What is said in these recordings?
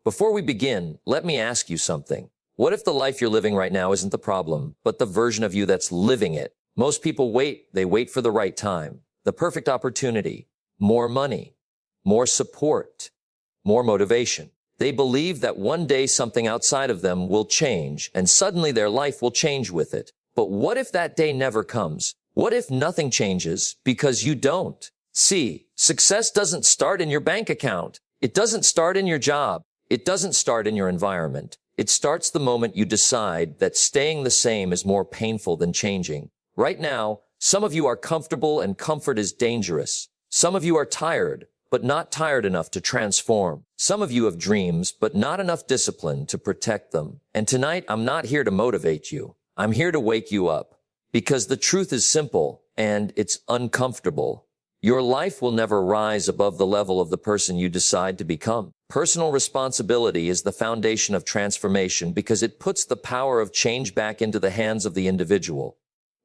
Before we begin, let me ask you something. What if the life you're living right now isn't the problem, but the version of you that's living it? Most people wait. They wait for the right time, the perfect opportunity, more money, more support, more motivation. They believe that one day something outside of them will change, and suddenly their life will change with it. But what if that day never comes? What if nothing changes because you don't? See, success doesn't start in your bank account. It doesn't start in your job. It doesn't start in your environment. It starts the moment you decide that staying the same is more painful than changing. Right now, some of you are comfortable and comfort is dangerous. Some of you are tired, but not tired enough to transform. Some of you have dreams, but not enough discipline to protect them. And tonight, I'm not here to motivate you. I'm here to wake you up. Because the truth is simple, and it's uncomfortable. Your life will never rise above the level of the person you decide to become. Personal responsibility is the foundation of transformation because it puts the power of change back into the hands of the individual.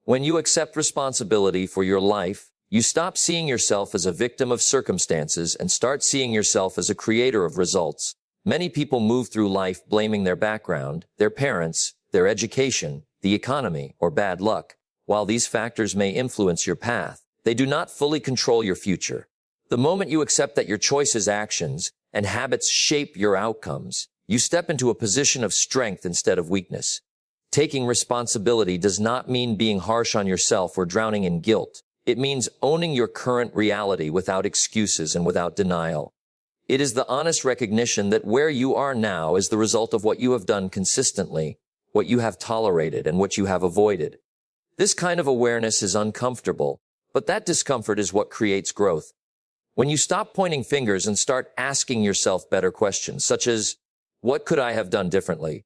When you accept responsibility for your life, you stop seeing yourself as a victim of circumstances and start seeing yourself as a creator of results. Many people move through life blaming their background, their parents, their education, the economy, or bad luck. While these factors may influence your path, they do not fully control your future. The moment you accept that your choices, actions, and habits shape your outcomes, you step into a position of strength instead of weakness. Taking responsibility does not mean being harsh on yourself or drowning in guilt. It means owning your current reality without excuses and without denial. It is the honest recognition that where you are now is the result of what you have done consistently, what you have tolerated, and what you have avoided. This kind of awareness is uncomfortable, but that discomfort is what creates growth. When you stop pointing fingers and start asking yourself better questions, such as, what could I have done differently?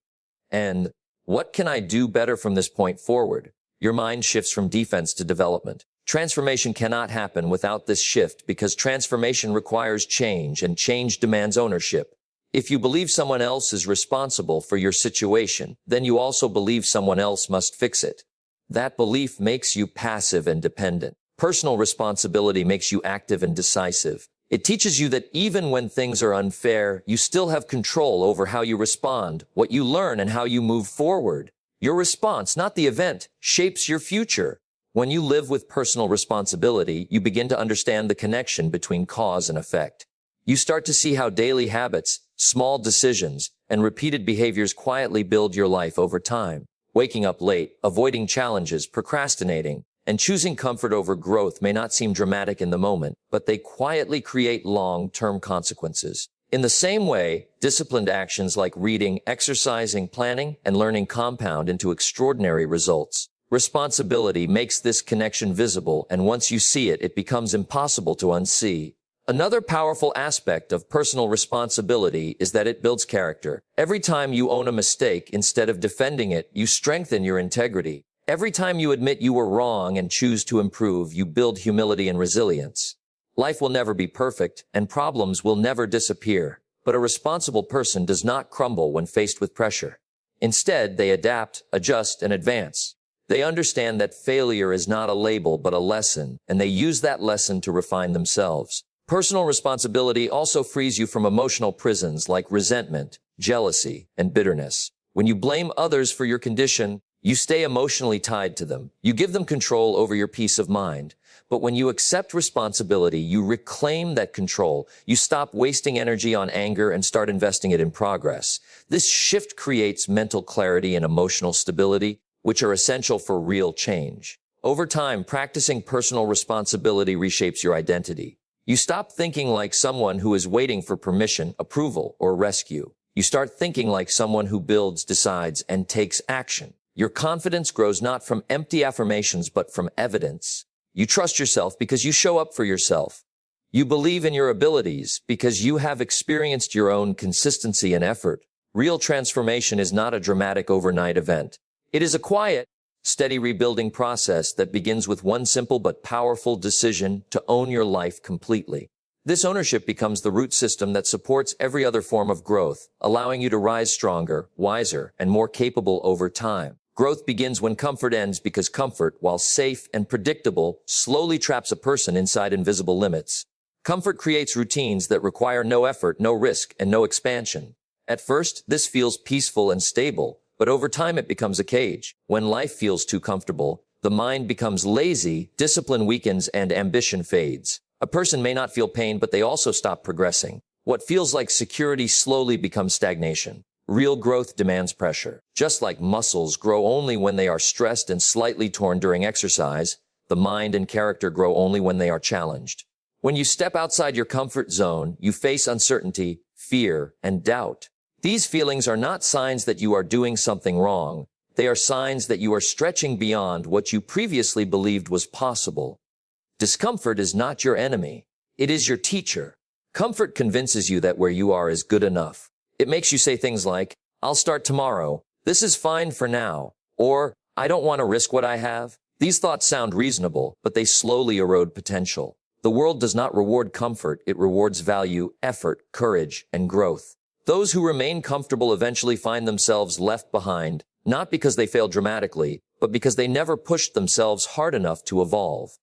And what can I do better from this point forward? Your mind shifts from defense to development. Transformation cannot happen without this shift because transformation requires change, and change demands ownership. If you believe someone else is responsible for your situation, then you also believe someone else must fix it. That belief makes you passive and dependent. Personal responsibility makes you active and decisive. It teaches you that even when things are unfair, you still have control over how you respond, what you learn, and how you move forward. Your response, not the event, shapes your future. When you live with personal responsibility, you begin to understand the connection between cause and effect. You start to see how daily habits, small decisions, and repeated behaviors quietly build your life over time. Waking up late, avoiding challenges, procrastinating, and choosing comfort over growth may not seem dramatic in the moment, but they quietly create long-term consequences. In the same way, disciplined actions like reading, exercising, planning, and learning compound into extraordinary results. Responsibility makes this connection visible, and once you see it, it becomes impossible to unsee. Another powerful aspect of personal responsibility is that it builds character. Every time you own a mistake, instead of defending it, you strengthen your integrity. Every time you admit you were wrong and choose to improve, you build humility and resilience. Life will never be perfect, and problems will never disappear. But a responsible person does not crumble when faced with pressure. Instead, they adapt, adjust, and advance. They understand that failure is not a label but a lesson, and they use that lesson to refine themselves. Personal responsibility also frees you from emotional prisons like resentment, jealousy, and bitterness. When you blame others for your condition, you stay emotionally tied to them. You give them control over your peace of mind. But when you accept responsibility, you reclaim that control. You stop wasting energy on anger and start investing it in progress. This shift creates mental clarity and emotional stability, which are essential for real change. Over time, practicing personal responsibility reshapes your identity. You stop thinking like someone who is waiting for permission, approval, or rescue. You start thinking like someone who builds, decides, and takes action. Your confidence grows not from empty affirmations but from evidence. You trust yourself because you show up for yourself. You believe in your abilities because you have experienced your own consistency and effort. Real transformation is not a dramatic overnight event. It is a quiet, steady rebuilding process that begins with one simple but powerful decision to own your life completely. This ownership becomes the root system that supports every other form of growth, allowing you to rise stronger, wiser, and more capable over time. Growth begins when comfort ends because comfort, while safe and predictable, slowly traps a person inside invisible limits. Comfort creates routines that require no effort, no risk, and no expansion. At first, this feels peaceful and stable, but over time it becomes a cage. When life feels too comfortable, the mind becomes lazy, discipline weakens, and ambition fades. A person may not feel pain, but they also stop progressing. What feels like security slowly becomes stagnation. Real growth demands pressure. Just like muscles grow only when they are stressed and slightly torn during exercise, the mind and character grow only when they are challenged. When you step outside your comfort zone, you face uncertainty, fear, and doubt. These feelings are not signs that you are doing something wrong. They are signs that you are stretching beyond what you previously believed was possible. Discomfort is not your enemy. It is your teacher. Comfort convinces you that where you are is good enough. It makes you say things like, "I'll start tomorrow," "This is fine for now," or "I don't want to risk what I have." These thoughts sound reasonable, but they slowly erode potential. The world does not reward comfort, it rewards value, effort, courage, and growth. Those who remain comfortable eventually find themselves left behind, not because they failed dramatically, but because they never pushed themselves hard enough to evolve.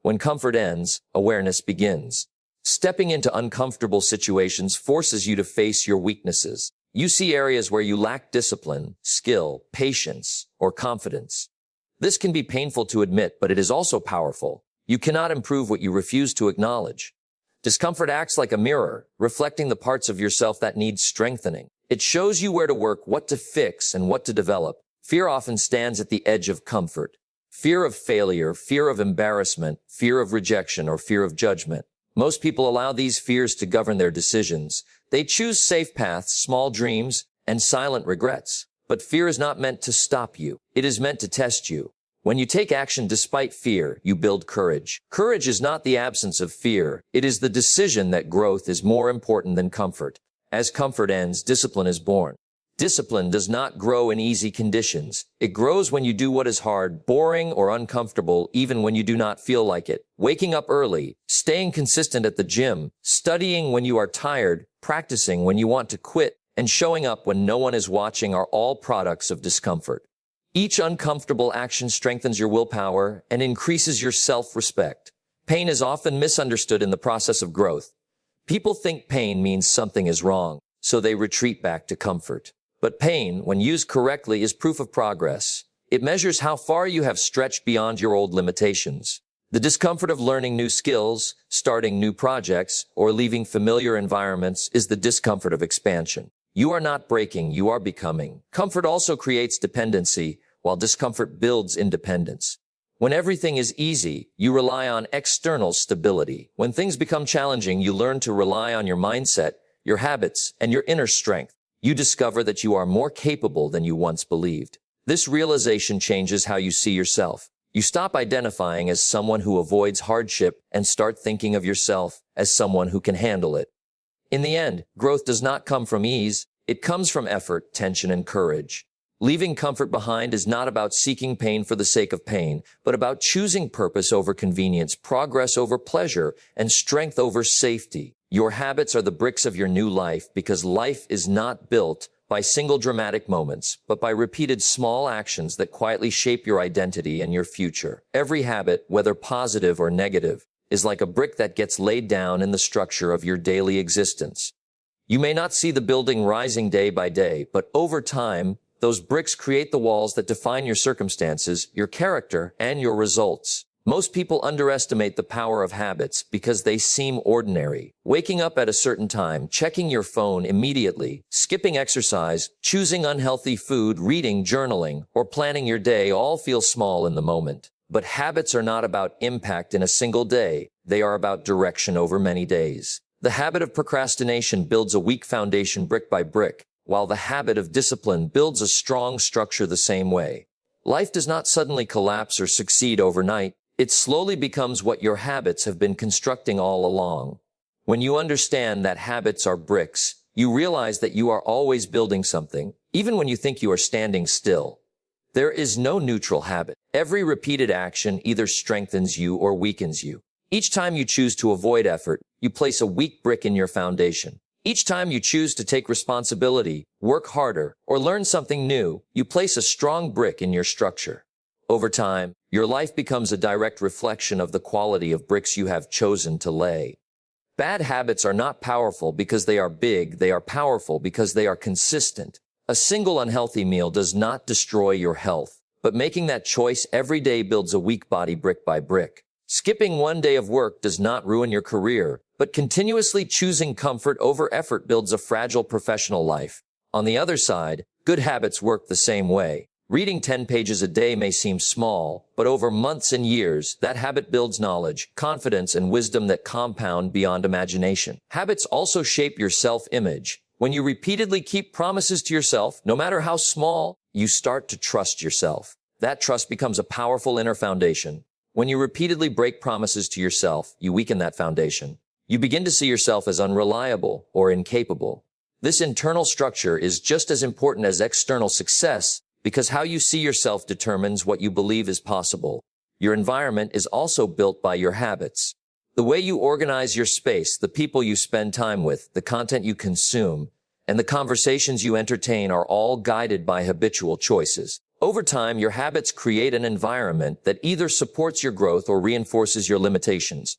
When comfort ends, awareness begins. Stepping into uncomfortable situations forces you to face your weaknesses. You see areas where you lack discipline, skill, patience, or confidence. This can be painful to admit, but it is also powerful. You cannot improve what you refuse to acknowledge. Discomfort acts like a mirror, reflecting the parts of yourself that need strengthening. It shows you where to work, what to fix, and what to develop. Fear often stands at the edge of comfort. Fear of failure, fear of embarrassment, fear of rejection, or fear of judgment. Most people allow these fears to govern their decisions. They choose safe paths, small dreams, and silent regrets. But fear is not meant to stop you. It is meant to test you. When you take action despite fear, you build courage. Courage is not the absence of fear. It is the decision that growth is more important than comfort. As comfort ends, discipline is born. Discipline does not grow in easy conditions. It grows when you do what is hard, boring, or uncomfortable, even when you do not feel like it. Waking up early, staying consistent at the gym, studying when you are tired, practicing when you want to quit, and showing up when no one is watching are all products of discomfort. Each uncomfortable action strengthens your willpower and increases your self-respect. Pain is often misunderstood in the process of growth. People think pain means something is wrong, so they retreat back to comfort. But pain, when used correctly, is proof of progress. It measures how far you have stretched beyond your old limitations. The discomfort of learning new skills, starting new projects, or leaving familiar environments is the discomfort of expansion. You are not breaking, you are becoming. Comfort also creates dependency, while discomfort builds independence. When everything is easy, you rely on external stability. When things become challenging, you learn to rely on your mindset, your habits, and your inner strength. You discover that you are more capable than you once believed. This realization changes how you see yourself. You stop identifying as someone who avoids hardship and start thinking of yourself as someone who can handle it. In the end, growth does not come from ease. It comes from effort, tension, and courage. Leaving comfort behind is not about seeking pain for the sake of pain, but about choosing purpose over convenience, progress over pleasure, and strength over safety. Your habits are the bricks of your new life, because life is not built by single dramatic moments, but by repeated small actions that quietly shape your identity and your future. Every habit, whether positive or negative, is like a brick that gets laid down in the structure of your daily existence. You may not see the building rising day by day, but over time, those bricks create the walls that define your circumstances, your character, and your results. Most people underestimate the power of habits because they seem ordinary. Waking up at a certain time, checking your phone immediately, skipping exercise, choosing unhealthy food, reading, journaling, or planning your day all feel small in the moment. But habits are not about impact in a single day. They are about direction over many days. The habit of procrastination builds a weak foundation brick by brick, while the habit of discipline builds a strong structure the same way. Life does not suddenly collapse or succeed overnight. It slowly becomes what your habits have been constructing all along. When you understand that habits are bricks, you realize that you are always building something, even when you think you are standing still. There is no neutral habit. Every repeated action either strengthens you or weakens you. Each time you choose to avoid effort, you place a weak brick in your foundation. Each time you choose to take responsibility, work harder, or learn something new, you place a strong brick in your structure. Over time, your life becomes a direct reflection of the quality of bricks you have chosen to lay. Bad habits are not powerful because they are big, they are powerful because they are consistent. A single unhealthy meal does not destroy your health, but making that choice every day builds a weak body brick by brick. Skipping one day of work does not ruin your career, but continuously choosing comfort over effort builds a fragile professional life. On the other side, good habits work the same way. Reading 10 pages a day may seem small, but over months and years, that habit builds knowledge, confidence, and wisdom that compound beyond imagination. Habits also shape your self-image. When you repeatedly keep promises to yourself, no matter how small, you start to trust yourself. That trust becomes a powerful inner foundation. When you repeatedly break promises to yourself, you weaken that foundation. You begin to see yourself as unreliable or incapable. This internal structure is just as important as external success, because how you see yourself determines what you believe is possible. Your environment is also built by your habits. The way you organize your space, the people you spend time with, the content you consume, and the conversations you entertain are all guided by habitual choices. Over time, your habits create an environment that either supports your growth or reinforces your limitations.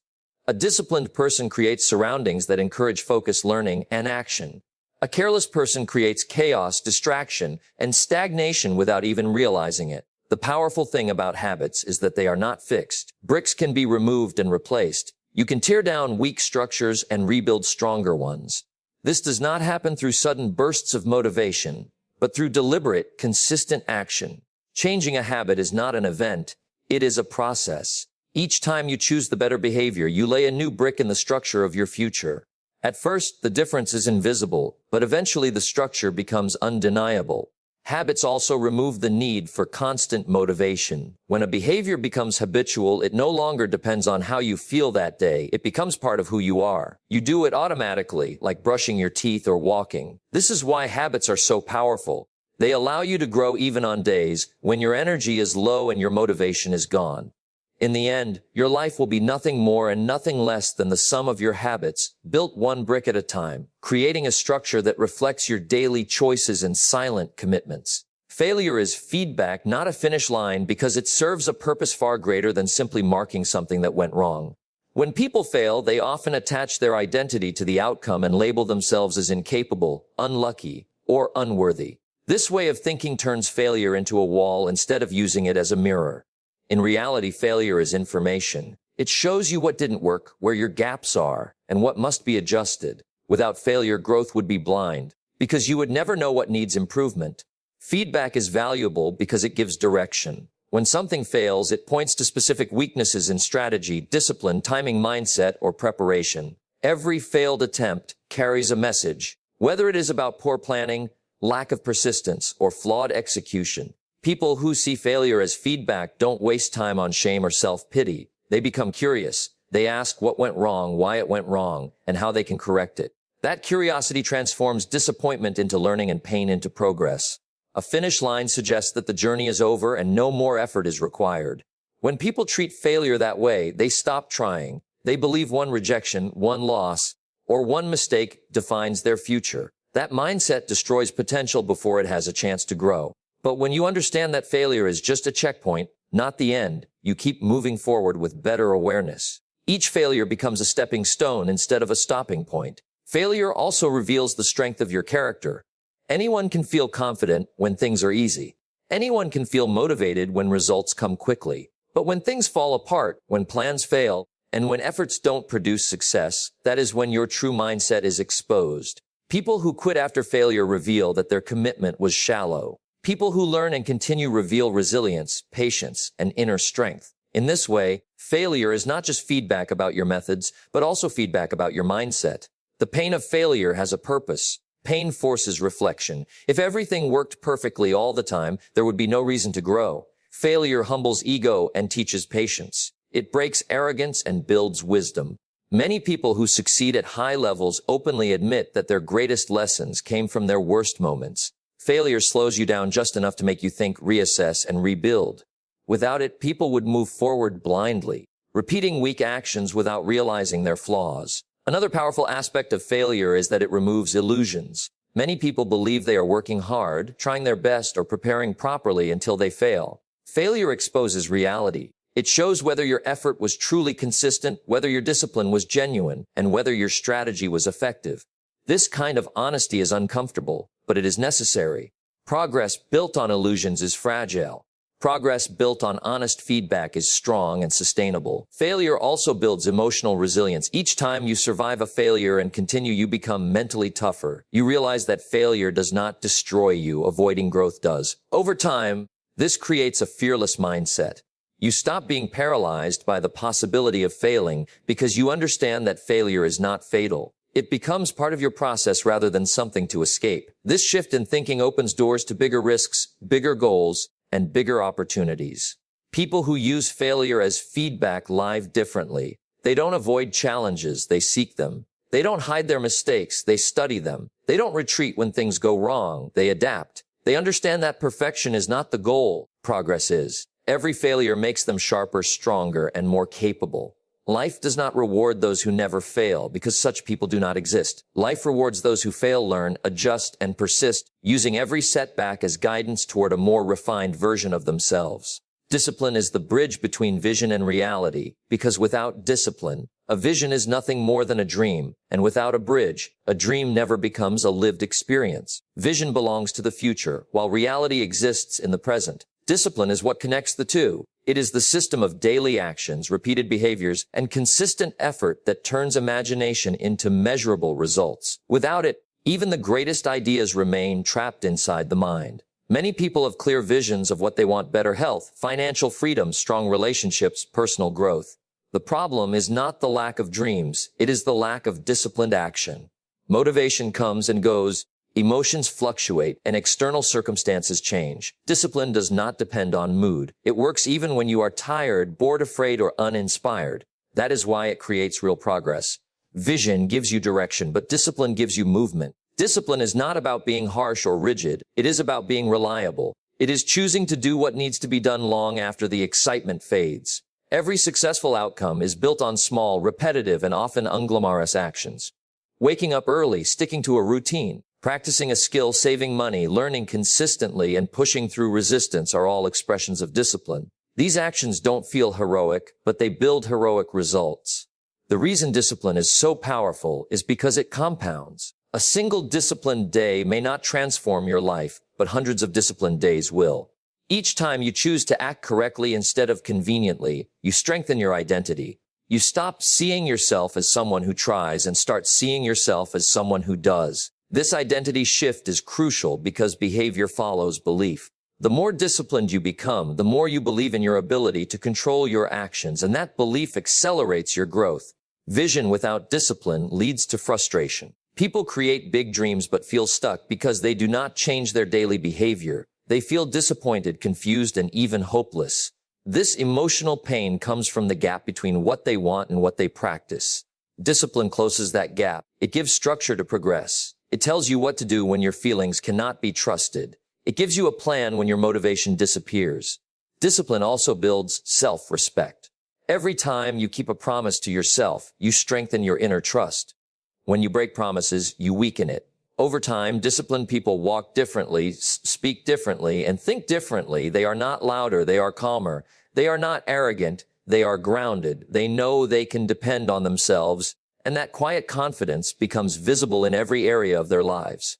A disciplined person creates surroundings that encourage focus, learning, and action. A careless person creates chaos, distraction, and stagnation without even realizing it. The powerful thing about habits is that they are not fixed. Bricks can be removed and replaced. You can tear down weak structures and rebuild stronger ones. This does not happen through sudden bursts of motivation, but through deliberate, consistent action. Changing a habit is not an event, it is a process. Each time you choose the better behavior, you lay a new brick in the structure of your future. At first, the difference is invisible, but eventually the structure becomes undeniable. Habits also remove the need for constant motivation. When a behavior becomes habitual, it no longer depends on how you feel that day. It becomes part of who you are. You do it automatically, like brushing your teeth or walking. This is why habits are so powerful. They allow you to grow even on days when your energy is low and your motivation is gone. In the end, your life will be nothing more and nothing less than the sum of your habits, built one brick at a time, creating a structure that reflects your daily choices and silent commitments. Failure is feedback, not a finish line, because it serves a purpose far greater than simply marking something that went wrong. When people fail, they often attach their identity to the outcome and label themselves as incapable, unlucky, or unworthy. This way of thinking turns failure into a wall instead of using it as a mirror. In reality, failure is information. It shows you what didn't work, where your gaps are, and what must be adjusted. Without failure, growth would be blind, because you would never know what needs improvement. Feedback is valuable because it gives direction. When something fails, it points to specific weaknesses in strategy, discipline, timing, mindset, or preparation. Every failed attempt carries a message, whether it is about poor planning, lack of persistence, or flawed execution. People who see failure as feedback don't waste time on shame or self-pity. They become curious. They ask what went wrong, why it went wrong, and how they can correct it. That curiosity transforms disappointment into learning and pain into progress. A finish line suggests that the journey is over and no more effort is required. When people treat failure that way, they stop trying. They believe one rejection, one loss, or one mistake defines their future. That mindset destroys potential before it has a chance to grow. But when you understand that failure is just a checkpoint, not the end, you keep moving forward with better awareness. Each failure becomes a stepping stone instead of a stopping point. Failure also reveals the strength of your character. Anyone can feel confident when things are easy. Anyone can feel motivated when results come quickly. But when things fall apart, when plans fail, and when efforts don't produce success, that is when your true mindset is exposed. People who quit after failure reveal that their commitment was shallow. People who learn and continue reveal resilience, patience, and inner strength. In this way, failure is not just feedback about your methods, but also feedback about your mindset. The pain of failure has a purpose. Pain forces reflection. If everything worked perfectly all the time, there would be no reason to grow. Failure humbles ego and teaches patience. It breaks arrogance and builds wisdom. Many people who succeed at high levels openly admit that their greatest lessons came from their worst moments. Failure slows you down just enough to make you think, reassess, and rebuild. Without it, people would move forward blindly, repeating weak actions without realizing their flaws. Another powerful aspect of failure is that it removes illusions. Many people believe they are working hard, trying their best, or preparing properly until they fail. Failure exposes reality. It shows whether your effort was truly consistent, whether your discipline was genuine, and whether your strategy was effective. This kind of honesty is uncomfortable, but it is necessary. Progress built on illusions is fragile. Progress built on honest feedback is strong and sustainable. Failure also builds emotional resilience. Each time you survive a failure and continue, you become mentally tougher. You realize that failure does not destroy you, avoiding growth does. Over time, this creates a fearless mindset. You stop being paralyzed by the possibility of failing because you understand that failure is not fatal. It becomes part of your process rather than something to escape. This shift in thinking opens doors to bigger risks, bigger goals, and bigger opportunities. People who use failure as feedback live differently. They don't avoid challenges, they seek them. They don't hide their mistakes, they study them. They don't retreat when things go wrong, they adapt. They understand that perfection is not the goal, progress is. Every failure makes them sharper, stronger, and more capable. Life does not reward those who never fail, because such people do not exist. Life rewards those who fail, learn, adjust, and persist, using every setback as guidance toward a more refined version of themselves. Discipline is the bridge between vision and reality, because without discipline, a vision is nothing more than a dream, and without a bridge, a dream never becomes a lived experience. Vision belongs to the future, while reality exists in the present. Discipline is what connects the two. It is the system of daily actions, repeated behaviors, and consistent effort that turns imagination into measurable results. Without it, even the greatest ideas remain trapped inside the mind. Many people have clear visions of what they want: better health, financial freedom, strong relationships, personal growth. The problem is not the lack of dreams, it is the lack of disciplined action. Motivation comes and goes, emotions fluctuate, and external circumstances change. Discipline does not depend on mood. It works even when you are tired, bored, afraid, or uninspired. That is why it creates real progress. Vision gives you direction, but discipline gives you movement. Discipline is not about being harsh or rigid. It is about being reliable. It is choosing to do what needs to be done long after the excitement fades. Every successful outcome is built on small, repetitive, and often unglamorous actions. Waking up early, sticking to a routine, practicing a skill, saving money, learning consistently, and pushing through resistance are all expressions of discipline. These actions don't feel heroic, but they build heroic results. The reason discipline is so powerful is because it compounds. A single disciplined day may not transform your life, but hundreds of disciplined days will. Each time you choose to act correctly instead of conveniently, you strengthen your identity. You stop seeing yourself as someone who tries and start seeing yourself as someone who does. This identity shift is crucial because behavior follows belief. The more disciplined you become, the more you believe in your ability to control your actions, and that belief accelerates your growth. Vision without discipline leads to frustration. People create big dreams but feel stuck because they do not change their daily behavior. They feel disappointed, confused, and even hopeless. This emotional pain comes from the gap between what they want and what they practice. Discipline closes that gap. It gives structure to progress. It tells you what to do when your feelings cannot be trusted. It gives you a plan when your motivation disappears. Discipline also builds self-respect. Every time you keep a promise to yourself, you strengthen your inner trust. When you break promises, you weaken it. Over time, disciplined people walk differently, speak differently, and think differently. They are not louder, they are calmer. They are not arrogant, they are grounded. They know they can depend on themselves, and that quiet confidence becomes visible in every area of their lives.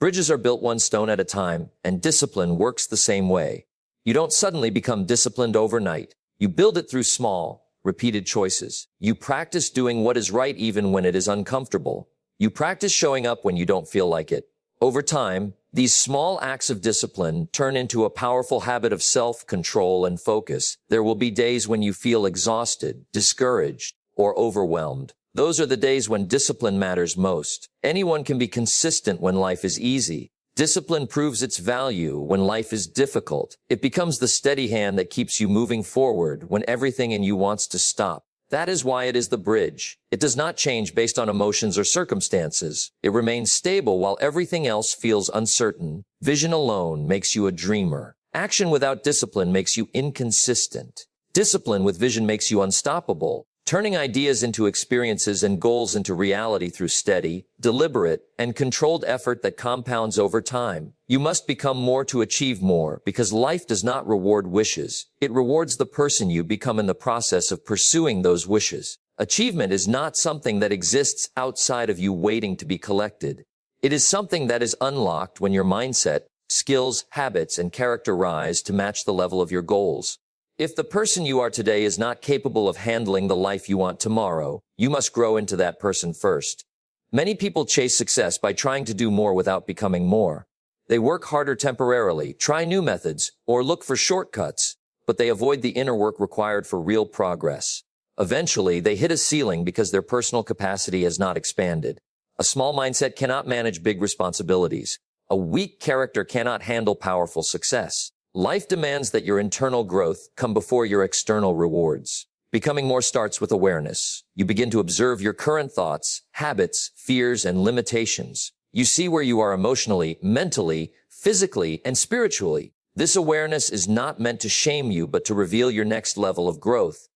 Bridges are built one stone at a time, and discipline works the same way. You don't suddenly become disciplined overnight. You build it through small, repeated choices. You practice doing what is right even when it is uncomfortable. You practice showing up when you don't feel like it. Over time, these small acts of discipline turn into a powerful habit of self-control and focus. There will be days when you feel exhausted, discouraged, or overwhelmed. Those are the days when discipline matters most. Anyone can be consistent when life is easy. Discipline proves its value when life is difficult. It becomes the steady hand that keeps you moving forward when everything in you wants to stop. That is why it is the bridge. It does not change based on emotions or circumstances. It remains stable while everything else feels uncertain. Vision alone makes you a dreamer. Action without discipline makes you inconsistent. Discipline with vision makes you unstoppable. turning ideas into experiences and goals into reality through steady, deliberate, and controlled effort that compounds over time. You must become more to achieve more, because life does not reward wishes. It rewards the person you become in the process of pursuing those wishes. Achievement is not something that exists outside of you waiting to be collected. It is something that is unlocked when your mindset, skills, habits, and character rise to match the level of your goals. If the person you are today is not capable of handling the life you want tomorrow, you must grow into that person first. Many people chase success by trying to do more without becoming more. They work harder temporarily, try new methods, or look for shortcuts, but they avoid the inner work required for real progress. Eventually, they hit a ceiling because their personal capacity has not expanded. A small mindset cannot manage big responsibilities. A weak character cannot handle powerful success. Life demands that your internal growth come before your external rewards. Becoming more starts with awareness. You begin to observe your current thoughts, habits, fears, and limitations. You see where you are emotionally, mentally, physically, and spiritually. This awareness is not meant to shame you, but to reveal your next level of growth.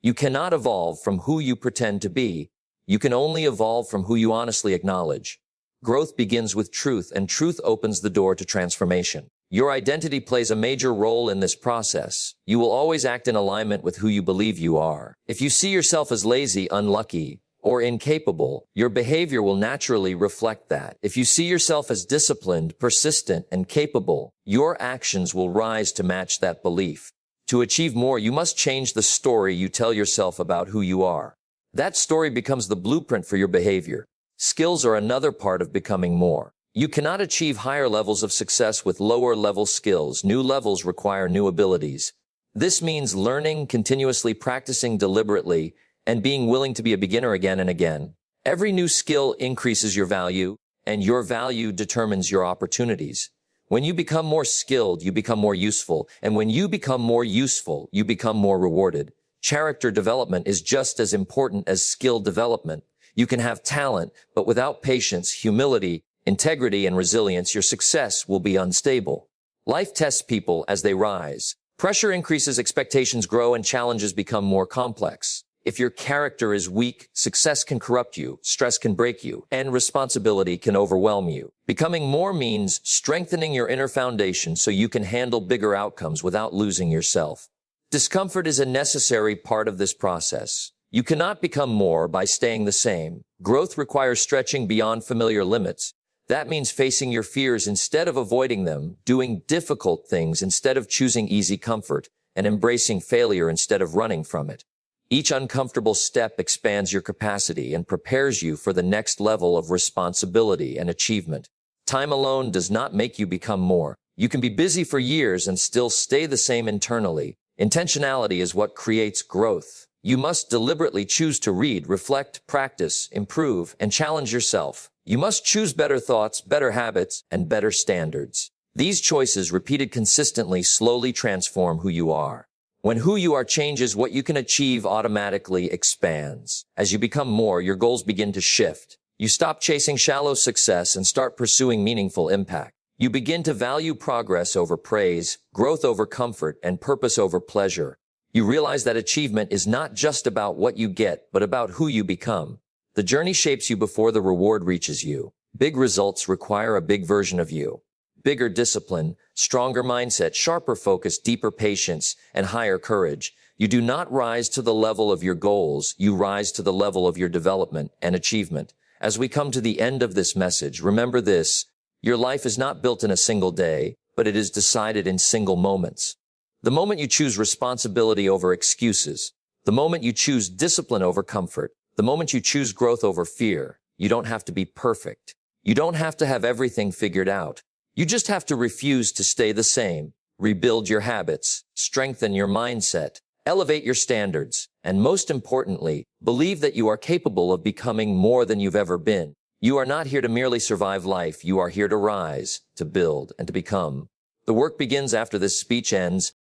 You cannot evolve from who you pretend to be. You can only evolve from who you honestly acknowledge. Growth begins with truth, and truth opens the door to transformation. Your identity plays a major role in this process. You will always act in alignment with who you believe you are. If you see yourself as lazy, unlucky, or incapable, your behavior will naturally reflect that. If you see yourself as disciplined, persistent, and capable, your actions will rise to match that belief. To achieve more, you must change the story you tell yourself about who you are. That story becomes the blueprint for your behavior. Skills are another part of becoming more. You cannot achieve higher levels of success with lower-level skills. New levels require new abilities. This means learning, continuously practicing deliberately, and being willing to be a beginner again and again. Every new skill increases your value, and your value determines your opportunities. When you become more skilled, you become more useful, and when you become more useful, you become more rewarded. Character development is just as important as skill development. You can have talent, but without patience, humility, integrity, and resilience, your success will be unstable. Life tests people as they rise. Pressure increases, expectations grow, and challenges become more complex. If your character is weak, success can corrupt you, stress can break you, and responsibility can overwhelm you. Becoming more means strengthening your inner foundation so you can handle bigger outcomes without losing yourself. Discomfort is a necessary part of this process. You cannot become more by staying the same. Growth requires stretching beyond familiar limits. That means facing your fears instead of avoiding them, doing difficult things instead of choosing easy comfort, and embracing failure instead of running from it. Each uncomfortable step expands your capacity and prepares you for the next level of responsibility and achievement. Time alone does not make you become more. You can be busy for years and still stay the same internally. Intentionality is what creates growth. You must deliberately choose to read, reflect, practice, improve, and challenge yourself. You must choose better thoughts, better habits, and better standards. These choices, repeated consistently, slowly transform who you are. When who you are changes, what you can achieve automatically expands. As you become more, your goals begin to shift. You stop chasing shallow success and start pursuing meaningful impact. You begin to value progress over praise, growth over comfort, and purpose over pleasure. You realize that achievement is not just about what you get, but about who you become. The journey shapes you before the reward reaches you. Big results require a big version of you. Bigger discipline, stronger mindset, sharper focus, deeper patience, and higher courage. You do not rise to the level of your goals. You rise to the level of your development and achievement. As we come to the end of this message, remember this: your life is not built in a single day, but it is decided in single moments. The moment you choose responsibility over excuses, the moment you choose discipline over comfort, the moment you choose growth over fear, you don't have to be perfect. You don't have to have everything figured out. You just have to refuse to stay the same, rebuild your habits, strengthen your mindset, elevate your standards, and most importantly, believe that you are capable of becoming more than you've ever been. You are not here to merely survive life. You are here to rise, to build, and to become. The work begins after this speech ends.